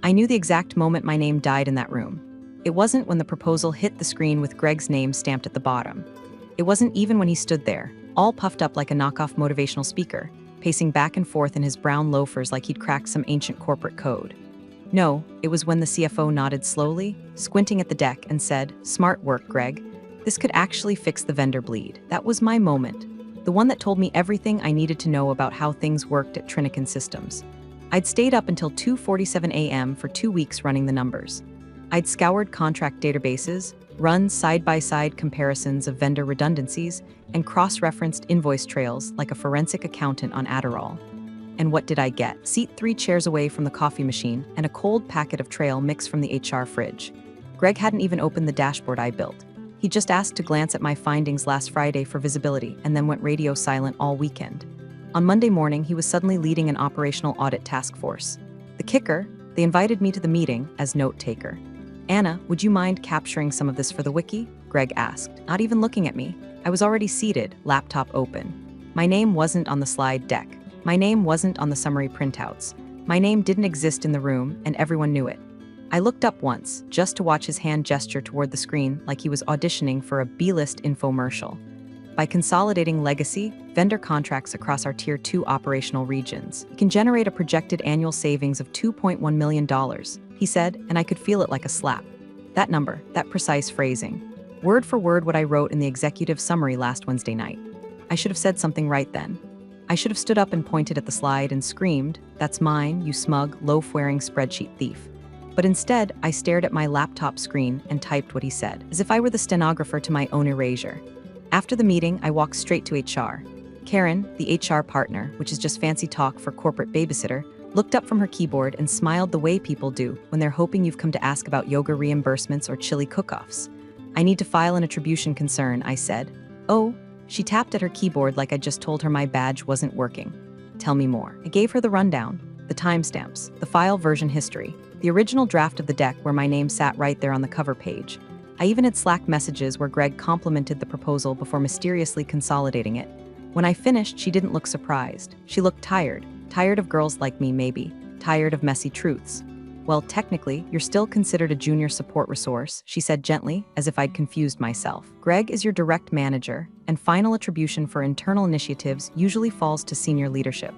I knew the exact moment my name died in that room. It wasn't when the proposal hit the screen with Greg's name stamped at the bottom. It wasn't even when he stood there, all puffed up like a knockoff motivational speaker, pacing back and forth in his brown loafers like he'd cracked some ancient corporate code. No, it was when the CFO nodded slowly, squinting at the deck, and said, "Smart work, Greg. This could actually fix the vendor bleed." That was my moment. The one that told me everything I needed to know about how things worked at Trinican Systems. I'd stayed up until 2:47 a.m. for 2 weeks running the numbers. I'd scoured contract databases, run side-by-side comparisons of vendor redundancies, and cross-referenced invoice trails like a forensic accountant on Adderall. And what did I get? Seat 3 chairs away from the coffee machine and a cold packet of trail mix from the HR fridge. Greg hadn't even opened the dashboard I built. He just asked to glance at my findings last Friday for visibility and then went radio silent all weekend. On Monday morning, he was suddenly leading an operational audit task force. The kicker, they invited me to the meeting as note-taker. "Anna, would you mind capturing some of this for the wiki?" Greg asked, not even looking at me. I was already seated, laptop open. My name wasn't on the slide deck. My name wasn't on the summary printouts. My name didn't exist in the room, and everyone knew it. I looked up once, just to watch his hand gesture toward the screen like he was auditioning for a B-list infomercial. By consolidating legacy, vendor contracts across our Tier 2 operational regions, we can generate a projected annual savings of $2.1 million, he said, and I could feel it like a slap. That number, that precise phrasing. Word for word what I wrote in the executive summary last Wednesday night. I should have said something right then. I should have stood up and pointed at the slide and screamed, "That's mine, you smug, loaf-wearing spreadsheet thief." But instead, I stared at my laptop screen and typed what he said, as if I were the stenographer to my own erasure. After the meeting, I walked straight to HR. Karen, the HR partner, which is just fancy talk for corporate babysitter, looked up from her keyboard and smiled the way people do when they're hoping you've come to ask about yoga reimbursements or chili cook-offs. "I need to file an attribution concern," I said. "Oh," she tapped at her keyboard like I just told her my badge wasn't working. "Tell me more." I gave her the rundown, the timestamps, the file version history, the original draft of the deck where my name sat right there on the cover page. I even had Slack messages where Greg complimented the proposal before mysteriously consolidating it. When I finished, she didn't look surprised. She looked tired. Tired of girls like me, maybe. Tired of messy truths. "Well, technically, you're still considered a junior support resource," she said gently, as if I'd confused myself. "Greg is your direct manager, and final attribution for internal initiatives usually falls to senior leadership."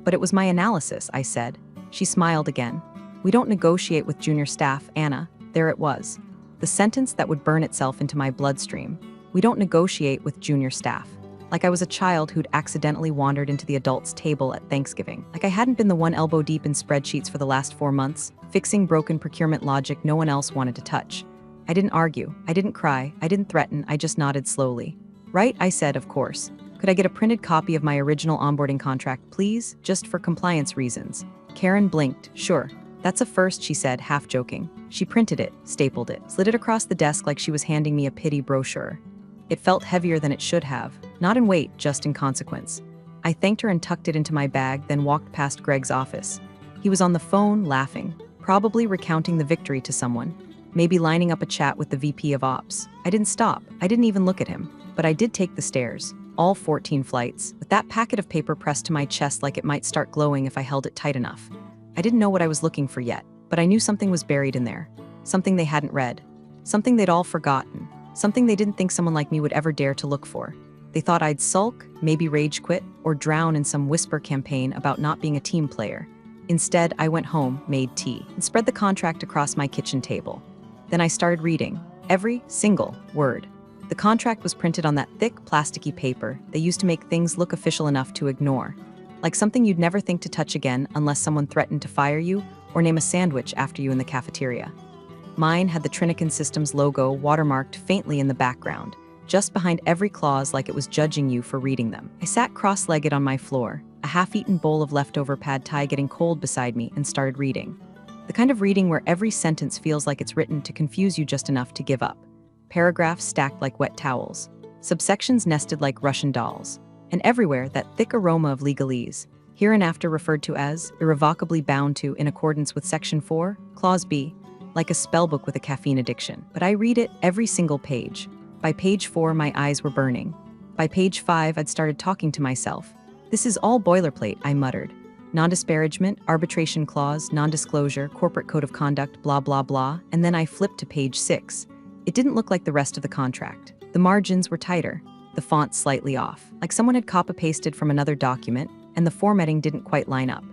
"But it was my analysis," I said. She smiled again. "We don't negotiate with junior staff, Anna." There it was. The sentence that would burn itself into my bloodstream. We don't negotiate with junior staff. Like I was a child who'd accidentally wandered into the adults' table at Thanksgiving. Like I hadn't been the one elbow deep in spreadsheets for the last 4 months, fixing broken procurement logic no one else wanted to touch. I didn't argue. I didn't cry. I didn't threaten. I just nodded slowly. "Right," I said, "of course. Could I get a printed copy of my original onboarding contract, please? Just for compliance reasons." Karen blinked. "Sure. That's a first," she said, half joking. She printed it, stapled it, slid it across the desk like she was handing me a pity brochure. It felt heavier than it should have, not in weight, just in consequence. I thanked her and tucked it into my bag, then walked past Greg's office. He was on the phone, laughing, probably recounting the victory to someone, maybe lining up a chat with the VP of Ops. I didn't stop. I didn't even look at him, but I did take the stairs, all 14 flights, with that packet of paper pressed to my chest like it might start glowing if I held it tight enough. I didn't know what I was looking for yet, but I knew something was buried in there, something they hadn't read, something they'd all forgotten, something they didn't think someone like me would ever dare to look for. They thought I'd sulk, maybe rage quit, or drown in some whisper campaign about not being a team player. Instead, I went home, made tea, and spread the contract across my kitchen table. Then I started reading, every single word. The contract was printed on that thick, plasticky paper they used to make things look official enough to ignore, like something you'd never think to touch again unless someone threatened to fire you or name a sandwich after you in the cafeteria. Mine had the Trinican Systems logo watermarked faintly in the background, just behind every clause like it was judging you for reading them. I sat cross-legged on my floor, a half-eaten bowl of leftover pad thai getting cold beside me, and started reading. The kind of reading where every sentence feels like it's written to confuse you just enough to give up. Paragraphs stacked like wet towels. Subsections nested like Russian dolls. And everywhere that thick aroma of legalese, hereinafter referred to as irrevocably bound to in accordance with Section 4, Clause B, like a spellbook with a caffeine addiction. But I read it every single page. By page 4, my eyes were burning. By page 5, I'd started talking to myself. "This is all boilerplate," I muttered. Non-disparagement, arbitration clause, non-disclosure, corporate code of conduct, blah, blah, blah, and then I flipped to page 6. It didn't look like the rest of the contract. The margins were tighter, the font slightly off, like someone had copy-pasted from another document, and the formatting didn't quite line up.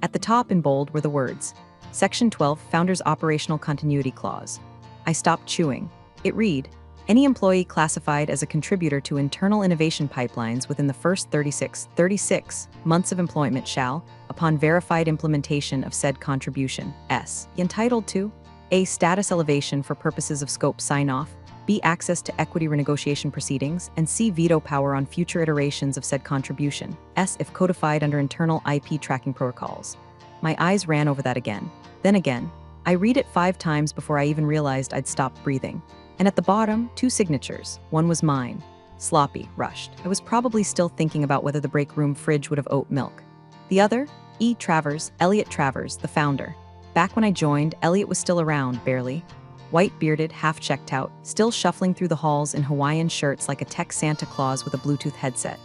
At the top in bold were the words, Section 12, Founders Operational Continuity Clause. I stopped chewing. It read, any employee classified as a contributor to internal innovation pipelines within the first 36 months of employment shall, upon verified implementation of said contribution, be entitled to A. Status elevation for purposes of scope sign-off, B. Access to equity renegotiation proceedings, and C. Veto power on future iterations of said contribution, if codified under internal IP tracking protocols. My eyes ran over that again. Then again. I read it 5 times before I even realized I'd stopped breathing. And at the bottom, 2 signatures. One was mine. Sloppy, rushed. I was probably still thinking about whether the break room fridge would have oat milk. The other? E. Travers, Elliot Travers, the founder. Back when I joined, Elliot was still around, barely. White-bearded, half-checked out, still shuffling through the halls in Hawaiian shirts like a tech Santa Claus with a Bluetooth headset.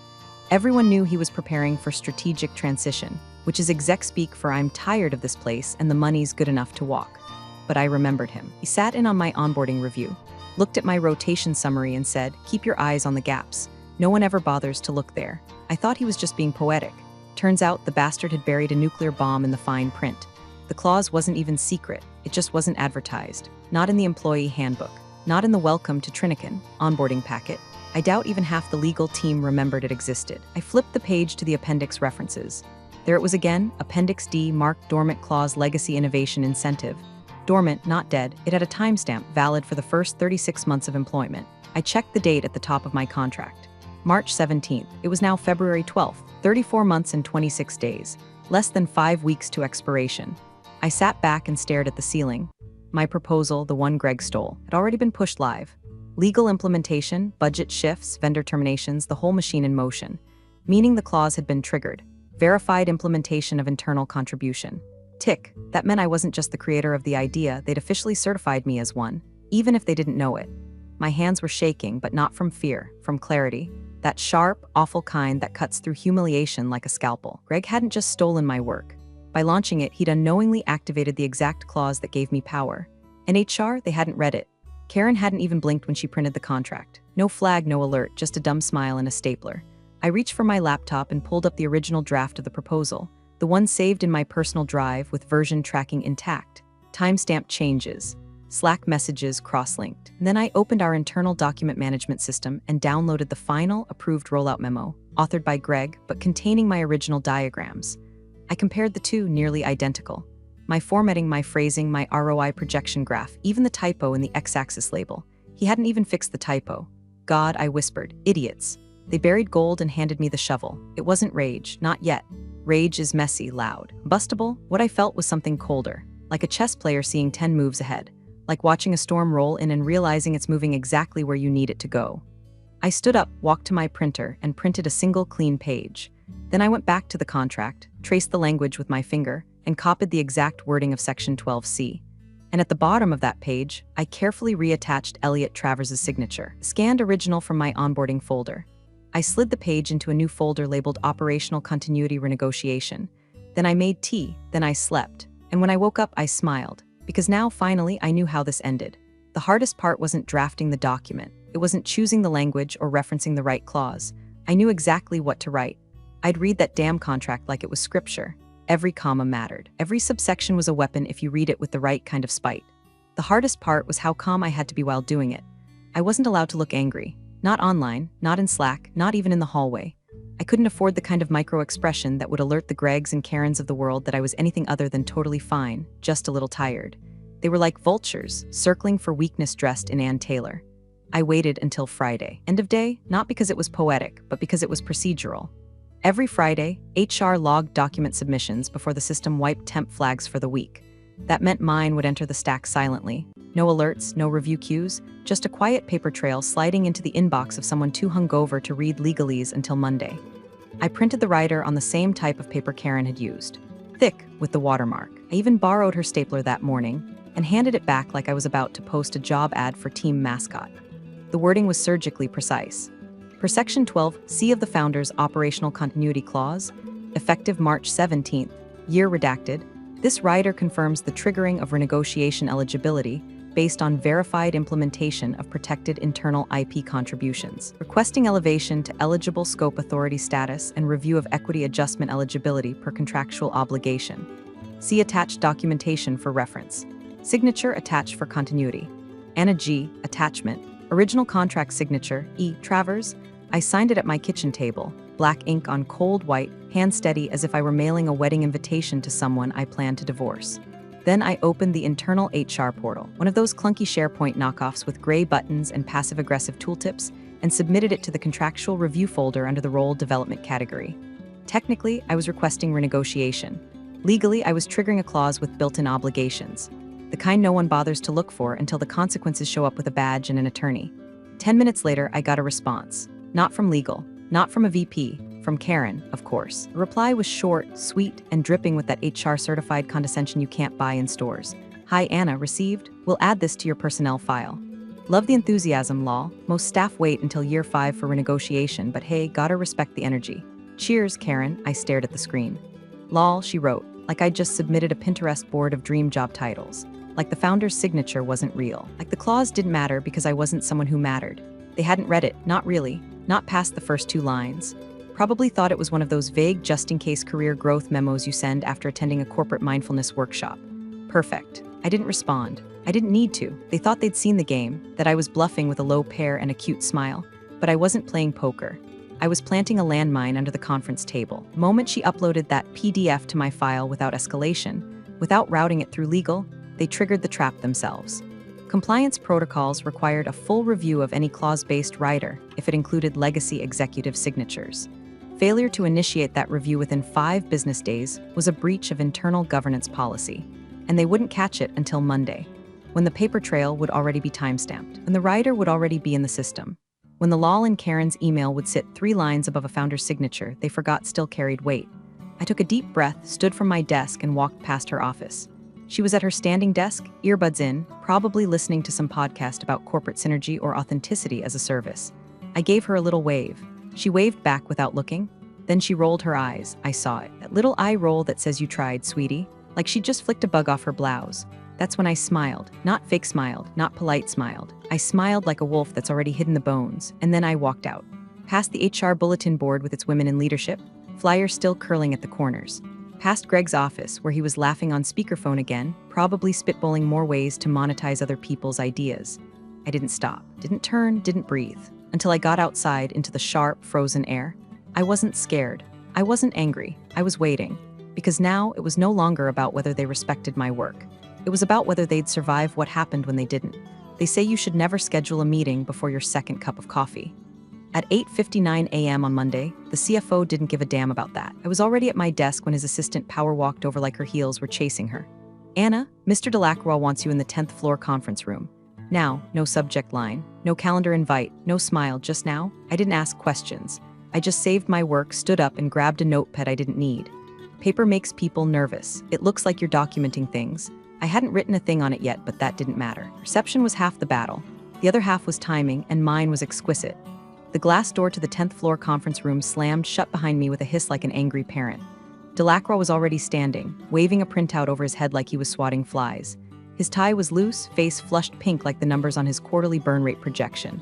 Everyone knew he was preparing for strategic transition, which is exec speak for I'm tired of this place and the money's good enough to walk. But I remembered him. He sat in on my onboarding review, looked at my rotation summary and said, keep your eyes on the gaps. No one ever bothers to look there. I thought he was just being poetic. Turns out the bastard had buried a nuclear bomb in the fine print. The clause wasn't even secret. It just wasn't advertised. Not in the employee handbook. Not in the welcome to Trinican onboarding packet. I doubt even half the legal team remembered it existed. I flipped the page to the appendix references. There it was again, Appendix D, marked Dormant Clause Legacy Innovation Incentive. Dormant, not dead, it had a timestamp valid for the first 36 months of employment. I checked the date at the top of my contract. March 17th. It was now February 12th, 34 months and 26 days. Less than 5 weeks to expiration. I sat back and stared at the ceiling. My proposal, the one Greg stole, had already been pushed live. Legal implementation, budget shifts, vendor terminations, the whole machine in motion. Meaning the clause had been triggered. Verified implementation of internal contribution. Tick, that meant I wasn't just the creator of the idea, they'd officially certified me as one, even if they didn't know it. My hands were shaking, but not from fear, from clarity. That sharp, awful kind that cuts through humiliation like a scalpel. Greg hadn't just stolen my work. By launching it, he'd unknowingly activated the exact clause that gave me power. In HR, they hadn't read it. Karen hadn't even blinked when she printed the contract. No flag, no alert, just a dumb smile and a stapler. I reached for my laptop and pulled up the original draft of the proposal, the one saved in my personal drive with version tracking intact, timestamp changes, Slack messages cross-linked. Then I opened our internal document management system and downloaded the final approved rollout memo, authored by Greg, but containing my original diagrams. I compared the two, nearly identical. My formatting, my phrasing, my ROI projection graph, even the typo in the x-axis label. He hadn't even fixed the typo. God, I whispered, idiots. They buried gold and handed me the shovel. It wasn't rage, not yet. Rage is messy, loud. Bustable, what I felt was something colder, like a chess player seeing 10 moves ahead, like watching a storm roll in and realizing it's moving exactly where you need it to go. I stood up, walked to my printer, and printed a single clean page. Then I went back to the contract, traced the language with my finger, and copied the exact wording of Section 12C. And at the bottom of that page, I carefully reattached Elliot Travers' signature, scanned original from my onboarding folder. I slid the page into a new folder labeled Operational Continuity Renegotiation. Then I made tea, then I slept. And when I woke up, I smiled, because now, finally, I knew how this ended. The hardest part wasn't drafting the document. It wasn't choosing the language or referencing the right clause. I knew exactly what to write. I'd read that damn contract like it was scripture. Every comma mattered. Every subsection was a weapon if you read it with the right kind of spite. The hardest part was how calm I had to be while doing it. I wasn't allowed to look angry. Not online, not in Slack, not even in the hallway. I couldn't afford the kind of micro-expression that would alert the Gregs and Karens of the world that I was anything other than totally fine, just a little tired. They were like vultures, circling for weakness dressed in Ann Taylor. I waited until Friday. End of day, not because it was poetic, but because it was procedural. Every Friday, HR logged document submissions before the system wiped temp flags for the week. That meant mine would enter the stack silently. No alerts, no review queues, just a quiet paper trail sliding into the inbox of someone too hungover to read legalese until Monday. I printed the writer on the same type of paper Karen had used, thick with the watermark. I even borrowed her stapler that morning and handed it back like I was about to post a job ad for Team Mascot. The wording was surgically precise. Per Section 12C of the Founder's Operational Continuity Clause, effective March 17th, year redacted, this rider confirms the triggering of renegotiation eligibility based on verified implementation of protected internal IP contributions, requesting elevation to eligible scope authority status and review of equity adjustment eligibility per contractual obligation. See attached documentation for reference. Signature attached for continuity. Anna G. Attachment. Original contract signature, E. Travers. I signed it at my kitchen table, black ink on cold white, hand steady as if I were mailing a wedding invitation to someone I planned to divorce. Then I opened the internal HR portal, one of those clunky SharePoint knockoffs with gray buttons and passive-aggressive tooltips, and submitted it to the contractual review folder under the role development category. Technically, I was requesting renegotiation. Legally, I was triggering a clause with built-in obligations, the kind no one bothers to look for until the consequences show up with a badge and an attorney. 10 minutes later, I got a response. Not from legal, not from a VP, from Karen, of course. The reply was short, sweet, and dripping with that HR-certified condescension you can't buy in stores. Hi, Anna, received. We'll add this to your personnel file. Love the enthusiasm, lol. Most staff wait until year 5 for renegotiation, but hey, gotta respect the energy. Cheers, Karen, I stared at the screen. Lol, she wrote, like I'd just submitted a Pinterest board of dream job titles. Like the founder's signature wasn't real. Like the clause didn't matter because I wasn't someone who mattered. They hadn't read it, not really, not past the first 2 lines. Probably thought it was one of those vague just-in-case career growth memos you send after attending a corporate mindfulness workshop. Perfect. I didn't respond. I didn't need to. They thought they'd seen the game, that I was bluffing with a low pair and a cute smile. But I wasn't playing poker. I was planting a landmine under the conference table. The moment she uploaded that PDF to my file without escalation, without routing it through legal, they triggered the trap themselves. Compliance protocols required a full review of any clause-based rider if it included legacy executive signatures. Failure to initiate that review within 5 business days was a breach of internal governance policy, and they wouldn't catch it until Monday, when the paper trail would already be timestamped, when the rider would already be in the system. When the lol in Karen's email would sit 3 lines above a founder's signature they forgot still carried weight. I took a deep breath, stood from my desk, and walked past her office. She was at her standing desk, earbuds in, probably listening to some podcast about corporate synergy or authenticity as a service. I gave her a little wave. She waved back without looking. Then she rolled her eyes. I saw it. That little eye roll that says you tried, sweetie. Like she just flicked a bug off her blouse. That's when I smiled. Not fake smiled, not polite smiled. I smiled like a wolf that's already hidden the bones, and then I walked out. Past the HR bulletin board with its women in leadership, flyers still curling at the corners. Past Greg's office, where he was laughing on speakerphone again, probably spitballing more ways to monetize other people's ideas. I didn't stop, didn't turn, didn't breathe, until I got outside into the sharp, frozen air. I wasn't scared. I wasn't angry. I was waiting. Because now it was no longer about whether they respected my work. It was about whether they'd survive what happened when they didn't. They say you should never schedule a meeting before your second cup of coffee. At 8:59 a.m. on Monday, the CFO didn't give a damn about that. I was already at my desk when his assistant power walked over like her heels were chasing her. Anna, Mr. Delacroix wants you in the 10th floor conference room. Now, no subject line, no calendar invite, no smile. Just now, I didn't ask questions. I just saved my work, stood up, and grabbed a notepad I didn't need. Paper makes people nervous. It looks like you're documenting things. I hadn't written a thing on it yet, but that didn't matter. Reception was half the battle. The other half was timing, and mine was exquisite. The glass door to the 10th floor conference room slammed shut behind me with a hiss like an angry parent. Delacroix was already standing, waving a printout over his head like he was swatting flies. His tie was loose, face flushed pink like the numbers on his quarterly burn rate projection.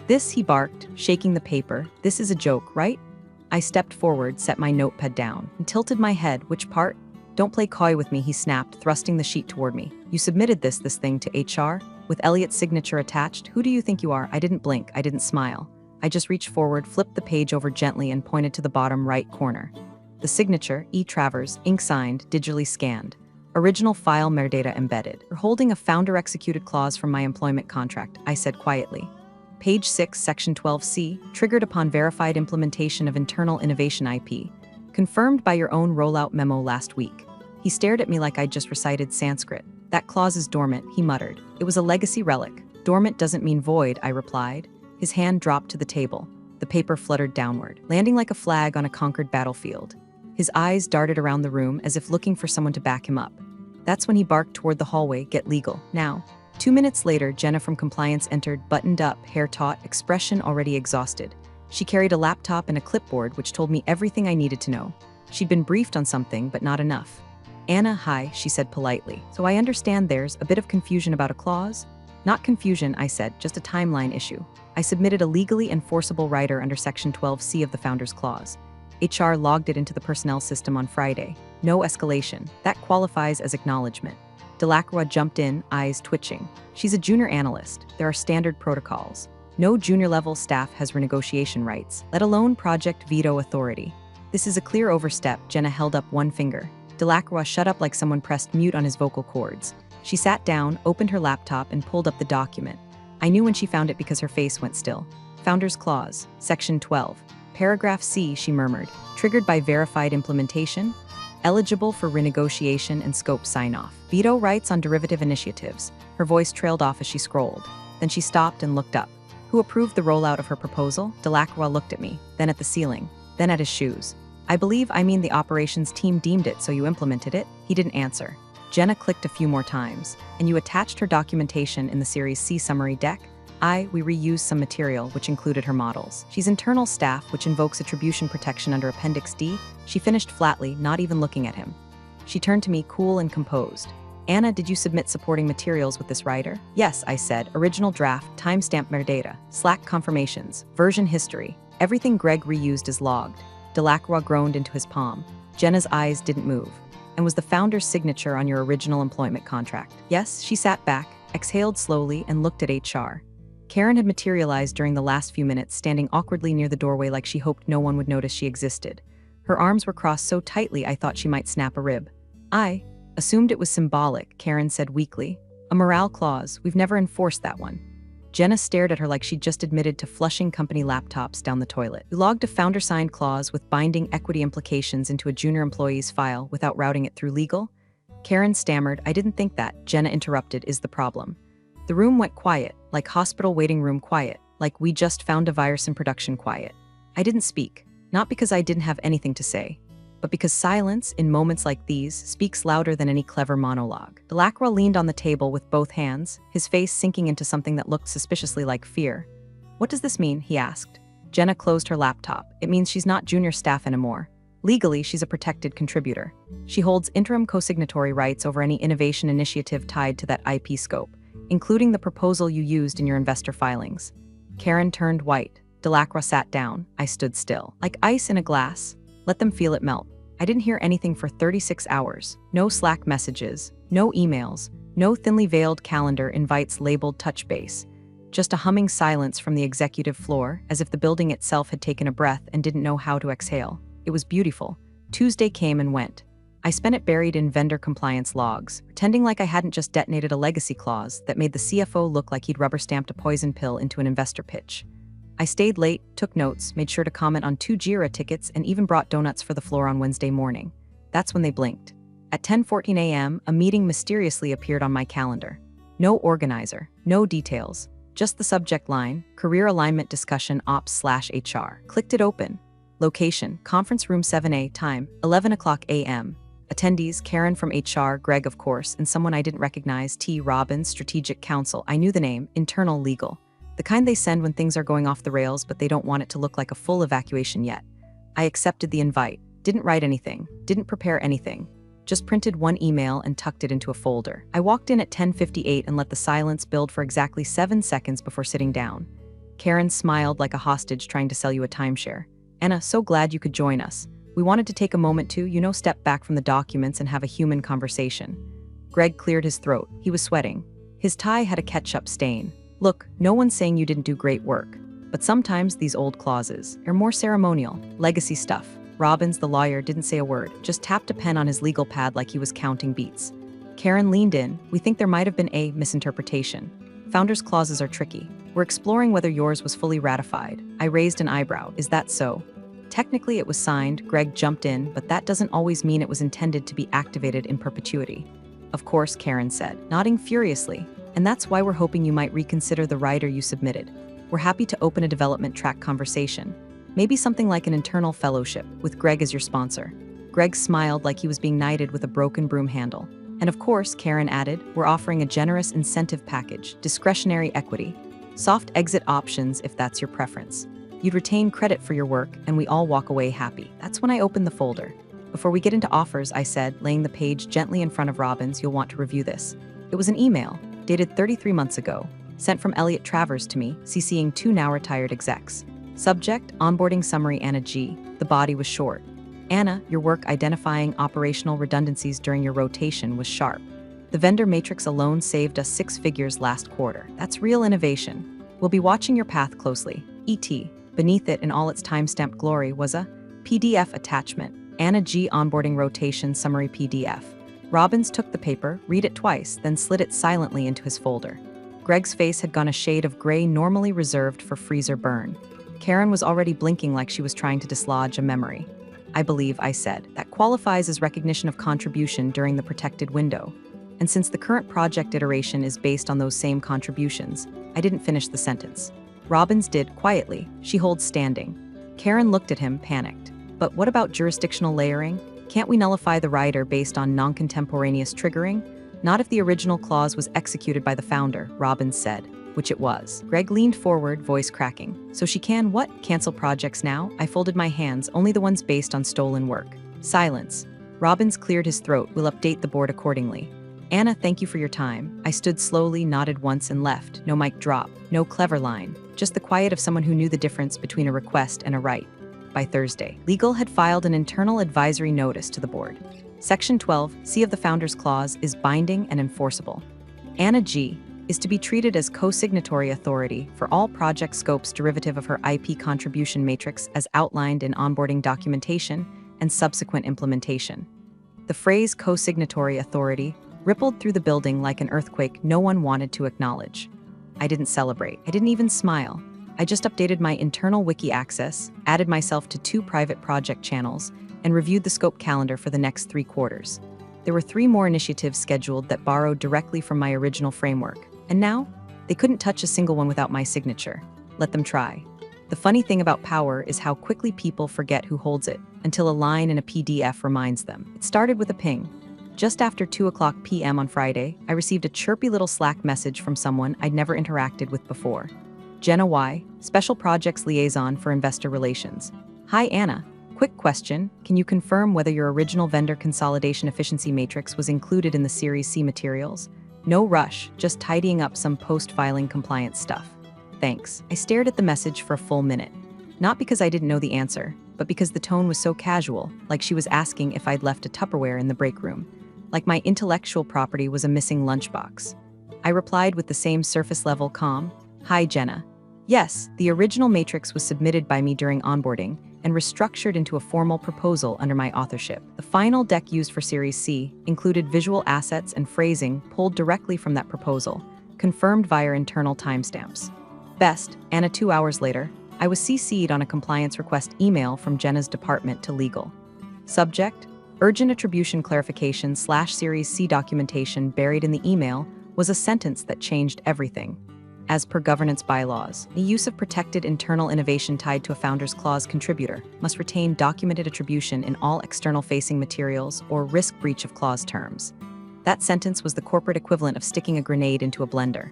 This, he barked, shaking the paper. This is a joke, right? I stepped forward, set my notepad down, and tilted my head. Which part? Don't play coy with me, he snapped, thrusting the sheet toward me. You submitted this thing to HR? With Elliot's signature attached? Who do you think you are? I didn't blink, I didn't smile. I just reached forward, flipped the page over gently, and pointed to the bottom right corner. The signature, E. Travers, ink signed, digitally scanned. Original file metadata embedded. You're holding a founder-executed clause from my employment contract, I said quietly. Page 6, Section 12C, triggered upon verified implementation of internal innovation IP. Confirmed by your own rollout memo last week. He stared at me like I'd just recited Sanskrit. That clause is dormant, he muttered. It was a legacy relic. Dormant doesn't mean void, I replied. His hand dropped to the table. The paper fluttered downward, landing like a flag on a conquered battlefield. His eyes darted around the room as if looking for someone to back him up. That's when he barked toward the hallway, get legal, now. 2 minutes later, Jenna from compliance entered, buttoned up, hair taut, expression already exhausted. She carried a laptop and a clipboard which told me everything I needed to know. She'd been briefed on something, but not enough. Anna, hi, she said politely. So I understand there's a bit of confusion about a clause? Not confusion, I said, just a timeline issue. I submitted a legally enforceable rider under Section 12C of the Founders Clause. HR logged it into the personnel system on Friday. No escalation. That qualifies as acknowledgement. Delacroix jumped in, eyes twitching. She's a junior analyst. There are standard protocols. No junior-level staff has renegotiation rights, let alone project veto authority. This is a clear overstep. Jenna held up one finger. Delacroix shut up like someone pressed mute on his vocal cords. She sat down, opened her laptop, and pulled up the document. I knew when she found it because her face went still. Founders Clause, Section 12. Paragraph C, she murmured. Triggered by verified implementation. Eligible for renegotiation and scope sign-off. Veto rights on derivative initiatives. Her voice trailed off as she scrolled. Then she stopped and looked up. Who approved the rollout of her proposal? Delacroix looked at me, then at the ceiling, then at his shoes. I believe I mean the operations team deemed it, so you implemented it? He didn't answer. Jenna clicked a few more times. And you attached her documentation in the Series C summary deck? We reused some material, which included her models. She's internal staff, which invokes attribution protection under Appendix D. She finished flatly, not even looking at him. She turned to me, cool and composed. Anna, did you submit supporting materials with this rider? Yes, I said. Original draft, timestamp metadata, Slack confirmations, version history. Everything Greg reused is logged. Delacroix groaned into his palm. Jenna's eyes didn't move. And was the founder's signature on your original employment contract? Yes, she sat back, exhaled slowly, and looked at HR. Karen had materialized during the last few minutes, standing awkwardly near the doorway like she hoped no one would notice she existed. Her arms were crossed so tightly I thought she might snap a rib. I assumed it was symbolic, Karen said weakly. A morale clause, we've never enforced that one. Jenna stared at her like she'd just admitted to flushing company laptops down the toilet. You logged a founder-signed clause with binding equity implications into a junior employee's file without routing it through legal? Karen stammered, I didn't think that. Jenna interrupted, is the problem. The room went quiet, like hospital waiting room quiet, like we just found a virus in production quiet. I didn't speak, not because I didn't have anything to say, but because silence, in moments like these, speaks louder than any clever monologue. Delacroix leaned on the table with both hands, his face sinking into something that looked suspiciously like fear. What does this mean? He asked. Jenna closed her laptop. It means she's not junior staff anymore. Legally, she's a protected contributor. She holds interim co-signatory rights over any innovation initiative tied to that IP scope, including the proposal you used in your investor filings. Karen turned white. Delacroix sat down. I stood still. Like ice in a glass. Let them feel it melt. I didn't hear anything for 36 hours. No Slack messages, no emails, no thinly veiled calendar invites labeled touch base. Just a humming silence from the executive floor, as if the building itself had taken a breath and didn't know how to exhale. It was beautiful. Tuesday came and went. I spent it buried in vendor compliance logs, pretending like I hadn't just detonated a legacy clause that made the CFO look like he'd rubber-stamped a poison pill into an investor pitch. I stayed late, took notes, made sure to comment on 2 JIRA tickets, and even brought donuts for the floor on Wednesday morning. That's when they blinked. At 10:14 a.m., a meeting mysteriously appeared on my calendar. No organizer, no details, just the subject line, Career Alignment Discussion Ops/HR. Clicked it open. Location, Conference Room 7A, time, 11 o'clock a.m. Attendees, Karen from HR, Greg of course, and someone I didn't recognize, T. Robbins, Strategic Counsel. I knew the name, Internal Legal. The kind they send when things are going off the rails but they don't want it to look like a full evacuation yet. I accepted the invite, didn't write anything, didn't prepare anything, just printed one email and tucked it into a folder. I walked in at 10:58 and let the silence build for exactly 7 seconds before sitting down. Karen smiled like a hostage trying to sell you a timeshare. Anna, so glad you could join us. We wanted to take a moment to, step back from the documents and have a human conversation. Greg cleared his throat. He was sweating. His tie had a ketchup stain. Look, no one's saying you didn't do great work, but sometimes these old clauses are more ceremonial, legacy stuff. Robbins, the lawyer, didn't say a word, just tapped a pen on his legal pad like he was counting beats. Karen leaned in. We think there might have been a misinterpretation. Founders' clauses are tricky. We're exploring whether yours was fully ratified. I raised an eyebrow. Is that so? Technically it was signed, Greg jumped in, but that doesn't always mean it was intended to be activated in perpetuity. Of course, Karen said, nodding furiously. And that's why we're hoping you might reconsider the rider you submitted. We're happy to open a development track conversation. Maybe something like an internal fellowship, with Greg as your sponsor. Greg smiled like he was being knighted with a broken broom handle. And of course, Karen added, we're offering a generous incentive package, discretionary equity, soft exit options if that's your preference. You'd retain credit for your work, and we all walk away happy. That's when I opened the folder. Before we get into offers, I said, laying the page gently in front of Robin's, you'll want to review this. It was an email, dated 33 months ago, sent from Elliot Travers to me, CCing 2 now-retired execs. Subject, onboarding summary Anna G. The body was short. Anna, your work identifying operational redundancies during your rotation was sharp. The vendor matrix alone saved us 6 figures last quarter. That's real innovation. We'll be watching your path closely. E.T. Beneath it in all its time-stamped glory was a PDF attachment. Anna G. Onboarding Rotation Summary PDF. Robbins took the paper, read it twice, then slid it silently into his folder. Greg's face had gone a shade of gray normally reserved for freezer burn. Karen was already blinking like she was trying to dislodge a memory. I believe, I said, that qualifies as recognition of contribution during the protected window. And since the current project iteration is based on those same contributions, I didn't finish the sentence. Robbins did, quietly. She holds standing. Karen looked at him, panicked. But what about jurisdictional layering? Can't we nullify the rider based on non-contemporaneous triggering? Not if the original clause was executed by the founder, Robbins said, which it was. Greg leaned forward, voice cracking. So she can what? Cancel projects now? I folded my hands, only the ones based on stolen work. Silence. Robbins cleared his throat. We'll update the board accordingly. Anna, thank you for your time. I stood slowly, nodded once and left. No mic drop, no clever line. Just the quiet of someone who knew the difference between a request and a right. By Thursday, legal had filed an internal advisory notice to the board. Section 12C of the Founders Clause is binding and enforceable. Anna G. is to be treated as co-signatory authority for all project scopes derivative of her IP contribution matrix as outlined in onboarding documentation and subsequent implementation. The phrase co-signatory authority rippled through the building like an earthquake no one wanted to acknowledge. I didn't celebrate. I didn't even smile. I just updated my internal wiki access, added myself to 2 private project channels, and reviewed the scope calendar for the next 3 quarters. There were 3 more initiatives scheduled that borrowed directly from my original framework, and now, they couldn't touch a single one without my signature. Let them try. The funny thing about power is how quickly people forget who holds it, until a line in a PDF reminds them. It started with a ping. Just after 2:00 p.m. on Friday, I received a chirpy little Slack message from someone I'd never interacted with before. Jenna Y., Special Projects Liaison for Investor Relations. Hi Anna, quick question, can you confirm whether your original vendor consolidation efficiency matrix was included in the Series C materials? No rush, just tidying up some post-filing compliance stuff. Thanks. I stared at the message for a full minute. Not because I didn't know the answer, but because the tone was so casual, like she was asking if I'd left a Tupperware in the break room. Like my intellectual property was a missing lunchbox. I replied with the same surface-level calm. Hi Jenna. Yes, the original matrix was submitted by me during onboarding and restructured into a formal proposal under my authorship. The final deck used for Series C included visual assets and phrasing pulled directly from that proposal, confirmed via internal timestamps. Best, Anna, 2 hours later, I was CC'd on a compliance request email from Jenna's department to legal. Subject, urgent attribution clarification / Series C documentation. Buried in the email was a sentence that changed everything. As per governance bylaws, the use of protected internal innovation tied to a Founders Clause contributor must retain documented attribution in all external-facing materials or risk breach of clause terms. That sentence was the corporate equivalent of sticking a grenade into a blender.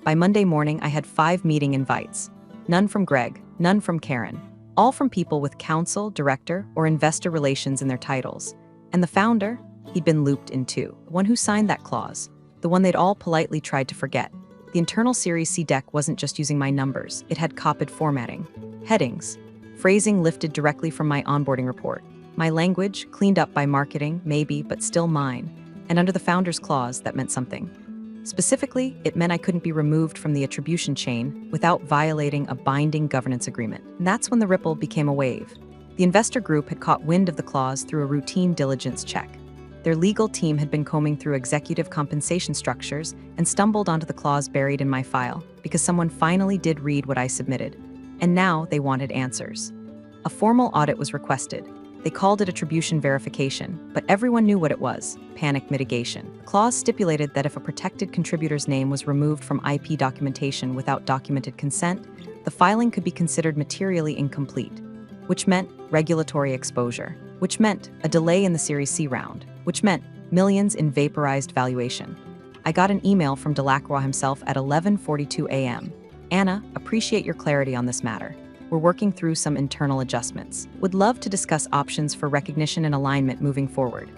By Monday morning, I had 5 meeting invites. None from Greg, none from Karen. All from people with counsel, director, or investor relations in their titles. And the founder? He'd been looped in too. The one who signed that clause. The one they'd all politely tried to forget. The internal Series C deck wasn't just using my numbers, it had copied formatting. Headings. Phrasing lifted directly from my onboarding report. My language, cleaned up by marketing, maybe, but still mine. And under the Founders Clause, that meant something. Specifically, it meant I couldn't be removed from the attribution chain without violating a binding governance agreement. And that's when the ripple became a wave. The investor group had caught wind of the clause through a routine diligence check. Their legal team had been combing through executive compensation structures and stumbled onto the clause buried in my file because someone finally did read what I submitted. And now they wanted answers. A formal audit was requested. They called it attribution verification, but everyone knew what it was: panic mitigation. The clause stipulated that if a protected contributor's name was removed from IP documentation without documented consent, the filing could be considered materially incomplete, which meant regulatory exposure, which meant a delay in the Series C round, which meant millions in vaporized valuation. I got an email from Delacroix himself at 11:42 a.m. Anna, appreciate your clarity on this matter. We're working through some internal adjustments. Would love to discuss options for recognition and alignment moving forward.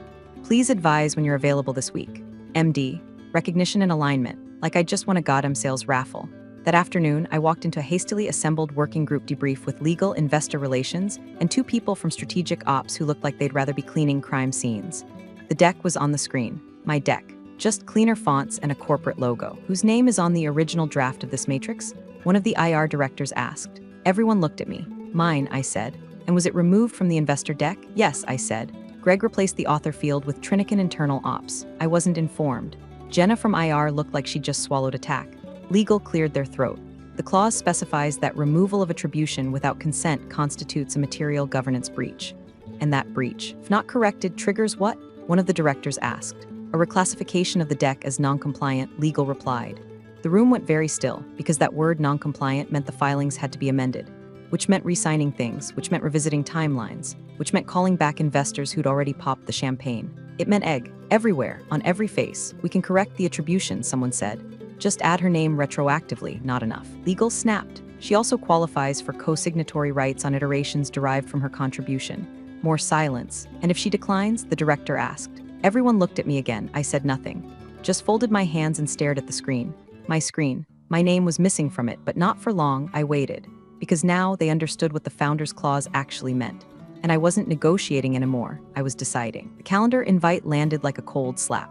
Please advise when you're available this week. MD, recognition and alignment, like I just won a Gotham sales raffle. That afternoon, I walked into a hastily assembled working group debrief with legal, investor relations, and two people from strategic ops who looked like they'd rather be cleaning crime scenes. The deck was on the screen. My deck. Just cleaner fonts and a corporate logo. Whose name is on the original draft of this matrix? One of the IR directors asked. Everyone looked at me. Mine, I said. And was it removed from the investor deck? Yes, I said. Greg replaced the author field with Trinican internal ops. I wasn't informed. Jenna from IR looked like she'd just swallowed a tack. Legal cleared their throat. The clause specifies that removal of attribution without consent constitutes a material governance breach. And that breach, if not corrected, triggers what? One of the directors asked. A reclassification of the deck as non-compliant, legal replied. The room went very still, because that word non-compliant meant the filings had to be amended, which meant re-signing things, which meant revisiting timelines, which meant calling back investors who'd already popped the champagne. It meant egg, everywhere, on every face. We can correct the attribution, someone said. Just add her name retroactively, not enough. Legal snapped. She also qualifies for co-signatory rights on iterations derived from her contribution. More silence. And if she declines, the director asked. Everyone looked at me again. I said nothing. Just folded my hands and stared at the screen. My screen. My name was missing from it, but not for long. I waited. Because now they understood what the founder's clause actually meant. And I wasn't negotiating anymore. I was deciding. The calendar invite landed like a cold slap.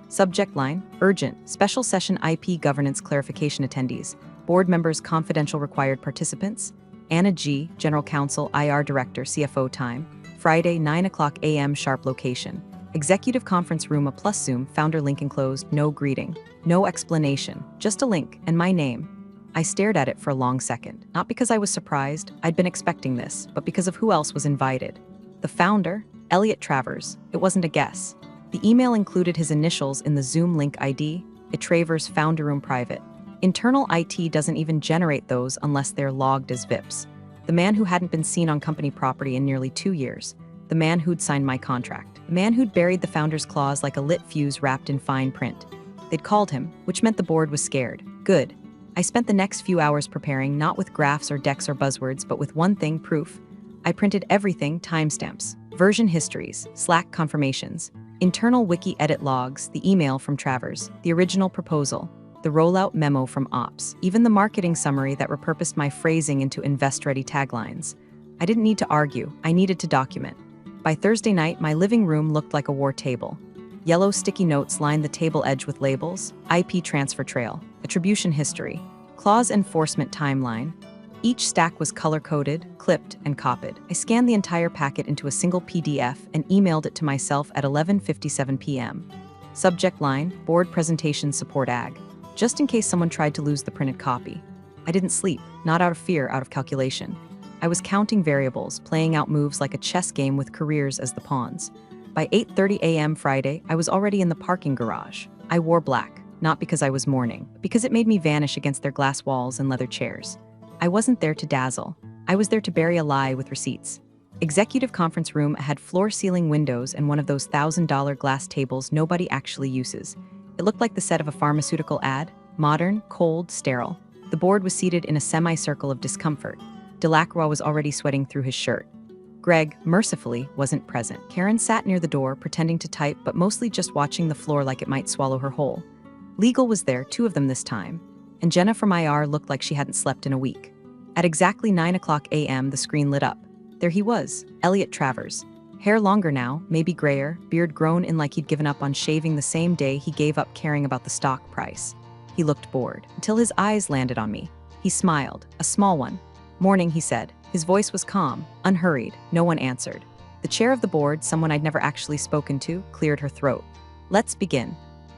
Subject line, urgent, special session IP governance clarification attendees, board members confidential required participants, Anna G., General Counsel, IR Director, CFO time, Friday, 9:00 a.m. sharp location. Executive conference room, a plus Zoom, founder link enclosed, no greeting, no explanation, just a link, and my name. I stared at it for a long second, not because I was surprised, I'd been expecting this, but because of who else was invited. The founder, Elliot Travers. It wasn't a guess. The email included his initials in the Zoom link ID, Travers Founder Room Private. Internal IT doesn't even generate those unless they're logged as VIPs. The man who hadn't been seen on company property in nearly 2 years. The man who'd signed my contract. The man who'd buried the founder's clause like a lit fuse wrapped in fine print. They'd called him, which meant the board was scared. Good. I spent the next few hours preparing, not with graphs or decks or buzzwords, but with one thing, proof. I printed everything, timestamps, version histories, Slack confirmations, internal wiki edit logs, the email from Travers, the original proposal, the rollout memo from Ops, even the marketing summary that repurposed my phrasing into invest-ready taglines. I didn't need to argue, I needed to document. By Thursday night, my living room looked like a war table. Yellow sticky notes lined the table edge with labels, IP transfer trail, attribution history, clause enforcement timeline. Each stack was color-coded, clipped, and copied. I scanned the entire packet into a single PDF and emailed it to myself at 11:57 p.m. Subject line, board presentation support ag. Just in case someone tried to lose the printed copy. I didn't sleep, not out of fear, out of calculation. I was counting variables, playing out moves like a chess game with careers as the pawns. By 8:30 a.m. Friday, I was already in the parking garage. I wore black, not because I was mourning, but because it made me vanish against their glass walls and leather chairs. I wasn't there to dazzle. I was there to bury a lie with receipts. Executive conference room had floor-ceiling windows and one of those $1,000 glass tables nobody actually uses. It looked like the set of a pharmaceutical ad, modern, cold, sterile. The board was seated in a semicircle of discomfort. Delacroix was already sweating through his shirt. Greg, mercifully, wasn't present. Karen sat near the door, pretending to type, but mostly just watching the floor like it might swallow her whole. Legal was there, 2 of them this time. And Jenna from IR looked like she hadn't slept in a week. At exactly 9:00 a.m., the screen lit up. There he was, Elliot Travers. Hair longer now, maybe grayer, beard grown in like he'd given up on shaving the same day he gave up caring about the stock price. He looked bored, until his eyes landed on me. He smiled, a small one. Morning, he said. His voice was calm, unhurried, no one answered. The chair of the board, someone I'd never actually spoken to, cleared her throat. Let's begin.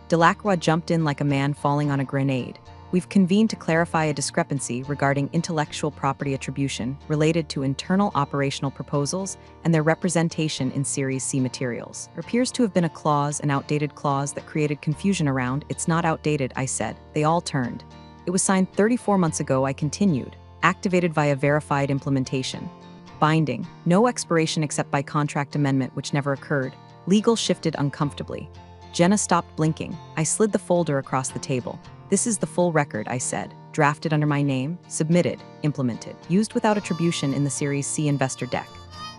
Delacroix jumped in like a man falling on a grenade. We've convened to clarify a discrepancy regarding intellectual property attribution related to internal operational proposals and their representation in Series C materials. There appears to have been a clause, an outdated clause that created confusion around. It's not outdated, I said. They all turned. It was signed 34 months ago, I continued. Activated via verified implementation. Binding. No expiration except by contract amendment, which never occurred. Legal shifted uncomfortably. Jenna stopped blinking. I slid the folder across the table. This is the full record, I said. drafted under my name, submitted, implemented, used without attribution in the Series C investor deck.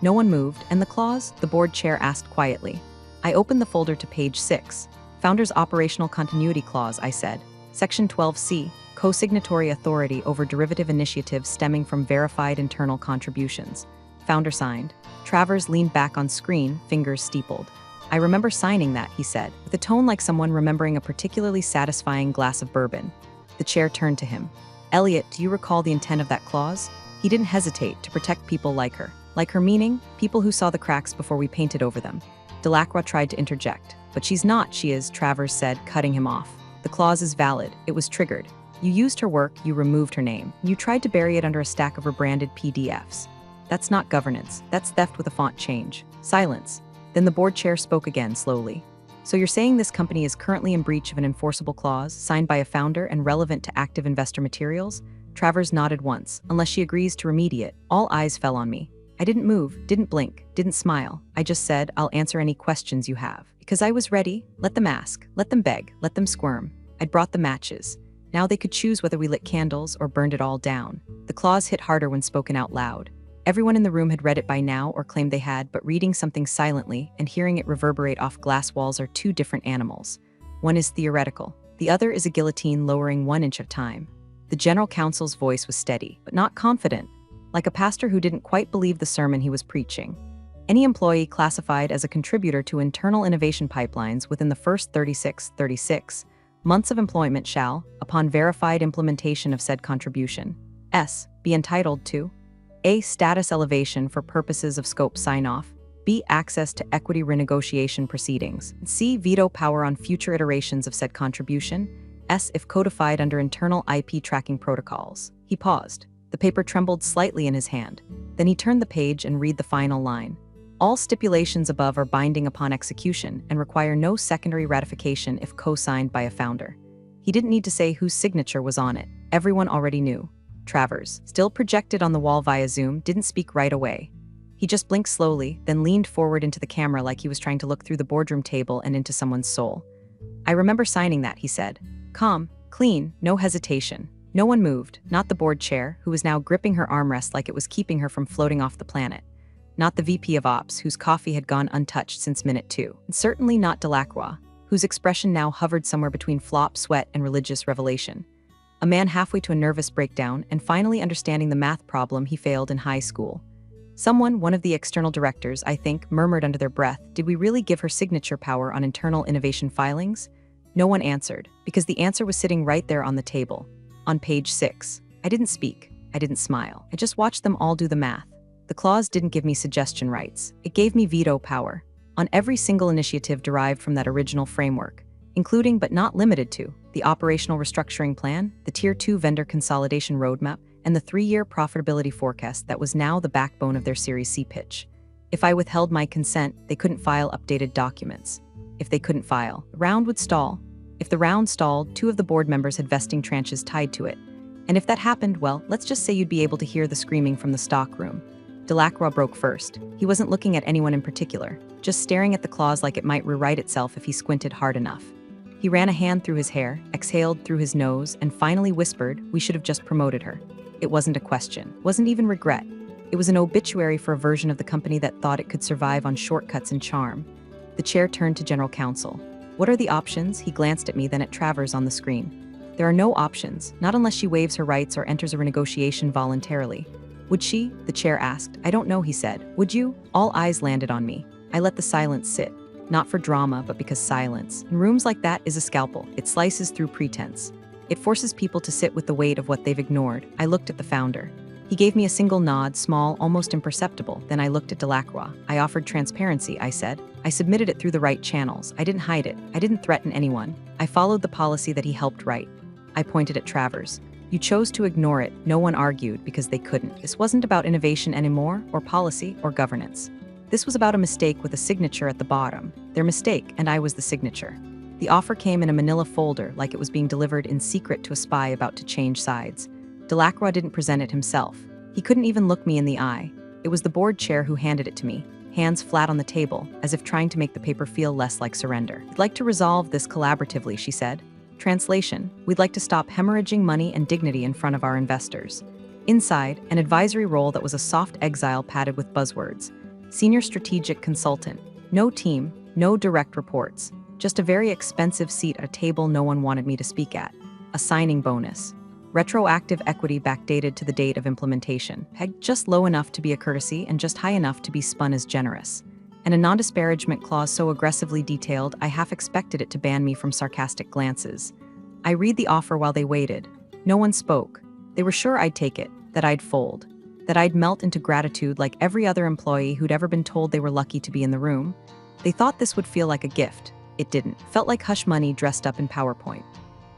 No one moved, and the clause, the board chair asked quietly. I opened the folder to page 6. Founder's Operational Continuity Clause, I said. Section 12C, co-signatory authority over derivative initiatives stemming from verified internal contributions. Founder signed. Travers leaned back on screen, fingers steepled. I remember signing that, he said, with a tone like someone remembering a particularly satisfying glass of bourbon. The chair turned to him. Elliot, do you recall the intent of that clause? He didn't hesitate, to protect people like her. Like her meaning, people who saw the cracks before we painted over them. Delacroix tried to interject. But she's not, she is, Travers said, cutting him off. The clause is valid. It was triggered. You used her work, you removed her name. You tried to bury it under a stack of rebranded PDFs. That's not governance. That's theft with a font change. Silence. Then the board chair spoke again, slowly. So you're saying this company is currently in breach of an enforceable clause, signed by a founder and relevant to active investor materials? Travers nodded once. Unless she agrees to remediate. All eyes fell on me. I didn't move, didn't blink, didn't smile. I just said, I'll answer any questions you have. Because I was ready. Let them ask. Let them beg. Let them squirm. I'd brought the matches. Now they could choose whether we lit candles or burned it all down. The clause hit harder when spoken out loud. Everyone in the room had read it by now or claimed they had, but reading something silently and hearing it reverberate off glass walls are two different animals. One is theoretical. The other is a guillotine lowering 1 inch at a time. The general counsel's voice was steady, but not confident, like a pastor who didn't quite believe the sermon he was preaching. Any employee classified as a contributor to internal innovation pipelines within the first 36 months of employment shall, upon verified implementation of said contribution, S. Be entitled to A. Status elevation for purposes of scope sign-off, B. Access to equity renegotiation proceedings, C. Veto power on future iterations of said contribution, S. If codified under internal IP tracking protocols. He paused. The paper trembled slightly in his hand. Then he turned the page and read the final line. All stipulations above are binding upon execution and require no secondary ratification if co-signed by a founder. He didn't need to say whose signature was on it. Everyone already knew. Travers, still projected on the wall via Zoom, didn't speak right away. He just blinked slowly, then leaned forward into the camera like he was trying to look through the boardroom table and into someone's soul. I remember signing that, he said. Calm, clean, no hesitation. No one moved, not the board chair, who was now gripping her armrest like it was keeping her from floating off the planet. Not the VP of Ops, whose coffee had gone untouched since minute 2. And certainly not Delacroix, whose expression now hovered somewhere between flop, sweat, and religious revelation. A man halfway to a nervous breakdown and finally understanding the math problem he failed in high school. Someone, one of the external directors, I think, murmured under their breath, did we really give her signature power on internal innovation filings? No one answered, because the answer was sitting right there on the table. On page 6. I didn't speak. I didn't smile. I just watched them all do the math. The clause didn't give me suggestion rights. It gave me veto power on every single initiative derived from that original framework, including but not limited to the operational restructuring plan, the Tier 2 vendor consolidation roadmap, and the 3-year profitability forecast that was now the backbone of their Series C pitch. If I withheld my consent, they couldn't file updated documents. If they couldn't file, the round would stall. If the round stalled, 2 of the board members had vesting tranches tied to it. And if that happened, well, let's just say you'd be able to hear the screaming from the stock room. Delacroix broke first. He wasn't looking at anyone in particular, just staring at the clause like it might rewrite itself if he squinted hard enough. He ran a hand through his hair, exhaled through his nose, and finally whispered, we should have just promoted her. It wasn't a question, wasn't even regret. It was an obituary for a version of the company that thought it could survive on shortcuts and charm. The chair turned to general counsel. What are the options? He glanced at me, then at Travers on the screen. There are no options, not unless she waives her rights or enters a renegotiation voluntarily. Would she? The chair asked. I don't know, he said. Would you? All eyes landed on me. I let the silence sit. Not for drama, but because silence, in rooms like that, is a scalpel. It slices through pretense. It forces people to sit with the weight of what they've ignored. I looked at the founder. He gave me a single nod, small, almost imperceptible. Then I looked at Delacroix. I offered transparency, I said. I submitted it through the right channels. I didn't hide it. I didn't threaten anyone. I followed the policy that he helped write. I pointed at Travers. You chose to ignore it. No one argued because they couldn't. This wasn't about innovation anymore, or policy, or governance. This was about a mistake with a signature at the bottom. Their mistake, and I was the signature. The offer came in a manila folder, like it was being delivered in secret to a spy about to change sides. Delacroix didn't present it himself. He couldn't even look me in the eye. It was the board chair who handed it to me, hands flat on the table, as if trying to make the paper feel less like surrender. I'd like to resolve this collaboratively, she said. Translation: we'd like to stop hemorrhaging money and dignity in front of our investors. Inside, an advisory role that was a soft exile padded with buzzwords. Senior strategic consultant. No team, no direct reports. Just a very expensive seat at a table no one wanted me to speak at. A signing bonus. Retroactive equity backdated to the date of implementation, pegged just low enough to be a courtesy and just high enough to be spun as generous. And a non-disparagement clause so aggressively detailed I half expected it to ban me from sarcastic glances. I read the offer while they waited. No one spoke. They were sure I'd take it, that I'd fold, that I'd melt into gratitude like every other employee who'd ever been told they were lucky to be in the room. They thought this would feel like a gift. It didn't. Felt like hush money dressed up in PowerPoint.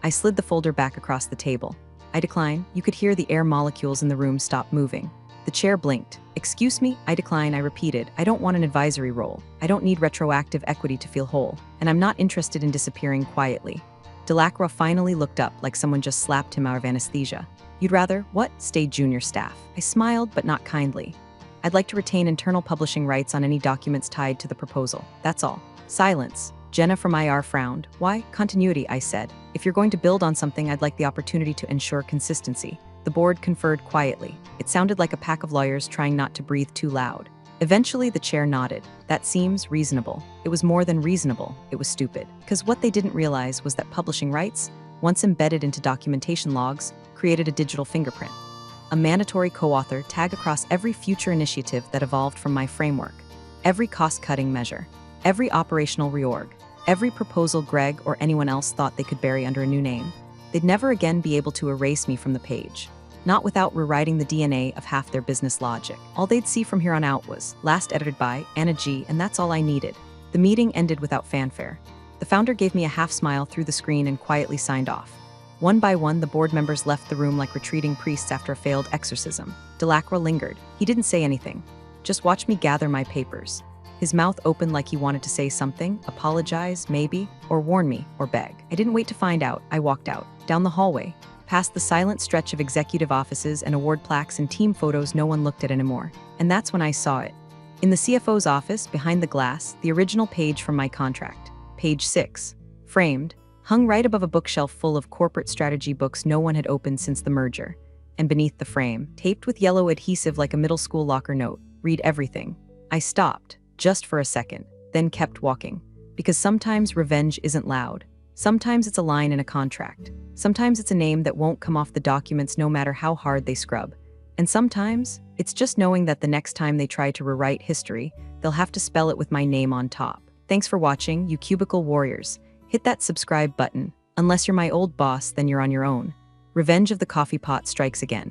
I slid the folder back across the table. I decline. You could hear the air molecules in the room stop moving. The chair blinked. Excuse me? I decline, I repeated. I don't want an advisory role. I don't need retroactive equity to feel whole. And I'm not interested in disappearing quietly. Delacroix finally looked up like someone just slapped him out of anesthesia. You'd rather, what? Stay junior staff. I smiled, but not kindly. I'd like to retain internal publishing rights on any documents tied to the proposal. That's all. Silence. Jenna from IR frowned. Why? Continuity, I said. If you're going to build on something, I'd like the opportunity to ensure consistency. The board conferred quietly. It sounded like a pack of lawyers trying not to breathe too loud. Eventually, the chair nodded. That seems reasonable. It was more than reasonable. It was stupid. Because what they didn't realize was that publishing rights, once embedded into documentation logs, created a digital fingerprint. A mandatory co-author tag across every future initiative that evolved from my framework. Every cost-cutting measure. Every operational reorg. Every proposal Greg or anyone else thought they could bury under a new name. They'd never again be able to erase me from the page. Not without rewriting the DNA of half their business logic. All they'd see from here on out was, last edited by, Anna G., and that's all I needed. The meeting ended without fanfare. The founder gave me a half smile through the screen and quietly signed off. One by one, the board members left the room like retreating priests after a failed exorcism. Delacroix lingered. He didn't say anything. Just watched me gather my papers. His mouth opened like he wanted to say something, apologize, maybe, or warn me, or beg. I didn't wait to find out. I walked out, down the hallway, past the silent stretch of executive offices and award plaques and team photos no one looked at anymore. And that's when I saw it. In the CFO's office, behind the glass, the original page from my contract. Page 6. Framed, hung right above a bookshelf full of corporate strategy books no one had opened since the merger. And beneath the frame, taped with yellow adhesive like a middle school locker note, read everything. I stopped. Just for a second, then kept walking. Because sometimes revenge isn't loud. Sometimes it's a line in a contract. Sometimes it's a name that won't come off the documents no matter how hard they scrub. And sometimes, it's just knowing that the next time they try to rewrite history, they'll have to spell it with my name on top. Thanks for watching, you cubicle warriors. Hit that subscribe button. Unless you're my old boss, then you're on your own. Revenge of the coffee pot strikes again.